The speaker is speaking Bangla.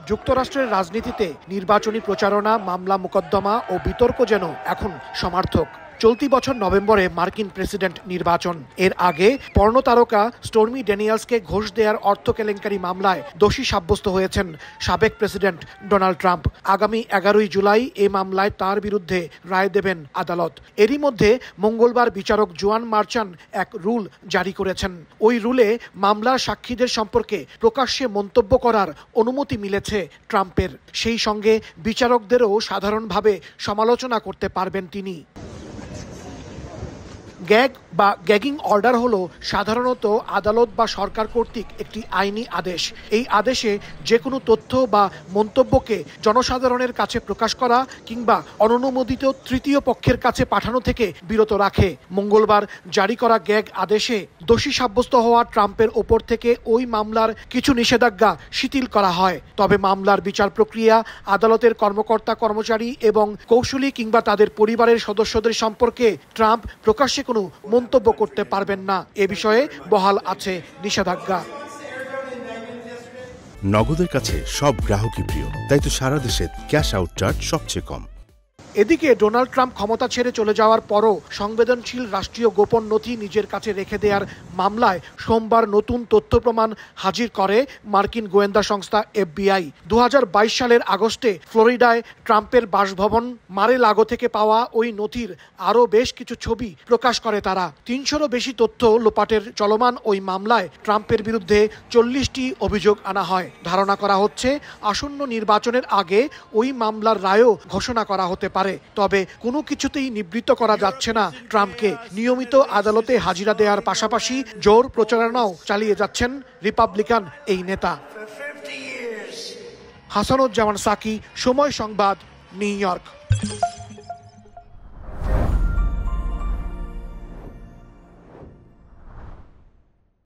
যুক্তরাষ্ট্রের রাজনীতিতে নির্বাচনী প্রচারণা, মামলা মোকদ্দমা ও বিতর্ক যেন এখন সমার্থক। চলতি বছর নভেম্বরে মার্কিন প্রেসিডেন্ট নির্বাচন। এর আগে পর্নো তারকা স্টর্মি ড্যানিয়েলসকে ঘোষ দেওয়ার অর্থ কেলেঙ্কারি মামলায় দোষী সাব্যস্ত হয়েছেন সাবেক প্রেসিডেন্ট ডোনাল্ড ট্রাম্প। আগামী 11 জুলাই এ মামলায় তার বিরুদ্ধে রায় দেবেন আদালত। এরই মধ্যে মঙ্গলবার বিচারক জোয়ান মার্চান এক রুল জারি করেছেন। ওই রুলে মামলার সাক্ষীদের সম্পর্কে প্রকাশ্যে মন্তব্য করার অনুমতি মিলেছে ট্রাম্পের। সেই সঙ্গে বিচারকদেরও সাধারণভাবে সমালোচনা করতে পারবেন তিনি। গ্যাগ বা গ্যাগিং অর্ডার হলো সাধারণত আদালত বা সরকার কর্তৃক একটি আইনি আদেশ। এই আদেশে যে কোনো তথ্য বা মন্তব্যকে জনসাধারণের কাছে প্রকাশ করা কিংবা অননুমোদিত তৃতীয় পক্ষের কাছে পাঠানো থেকে বিরত রাখে। মঙ্গলবার জারি করা গ্যাগ আদেশে দোষী সাব্যস্ত হওয়া ট্রাম্পের ওপর থেকে ওই মামলার কিছু নিষেধাজ্ঞা শিথিল করা হয়। তবে মামলার বিচার প্রক্রিয়া, আদালতের কর্মকর্তা কর্মচারী এবং কৌশলী কিংবা তাদের পরিবারের সদস্যদের সম্পর্কে ট্রাম্প প্রকাশ্যে কোনো মন্তব্য করতে পারবেন না। এ বিষয়ে বহাল আছে নিষেধাজ্ঞা। নগদের কাছে সব গ্রাহকই প্রিয়, তাই তো সারা দেশে ক্যাশ আউট চার্জ সবচেয়ে কম। এদিকে ডোনাল্ড ট্রাম্প ক্ষমতা ছেড়ে চলে যাওয়ার পরও সংবেদনশীল রাষ্ট্রীয় গোপন নথি নিজের কাছে রেখে দেওয়ার মামলায় সোমবার নতুন তথ্য প্রমাণ হাজির করে মার্কিন গোয়েন্দা সংস্থা FBI। 2022 সালের আগস্টে ফ্লোরিডায় ট্রাম্পের বাসভবন মার-এ-লাগো থেকে পাওয়া ওই নথির আরও বেশ কিছু ছবি প্রকাশ করে তারা। 300রও বেশি তথ্য লোপাটের চলমান ওই মামলায় ট্রাম্পের বিরুদ্ধে 40টি অভিযোগ আনা হয়। ধারণা করা হচ্ছে আসন্ন নির্বাচনের আগে ওই মামলার রায়ও ঘোষণা করা হতে পারে। তবে কোনো কিছুতেই নিবৃত্ত করা যাচ্ছে না ট্রাম্পকে। নিয়মিত আদালতে হাজিরা দেওয়ার পাশাপাশি জোর প্রচারণাও চালিয়ে যাচ্ছেন রিপাবলিকান এই নেতা। হাসানুজ্জামান সাকি, সময় সংবাদ, নিউ ইয়র্ক।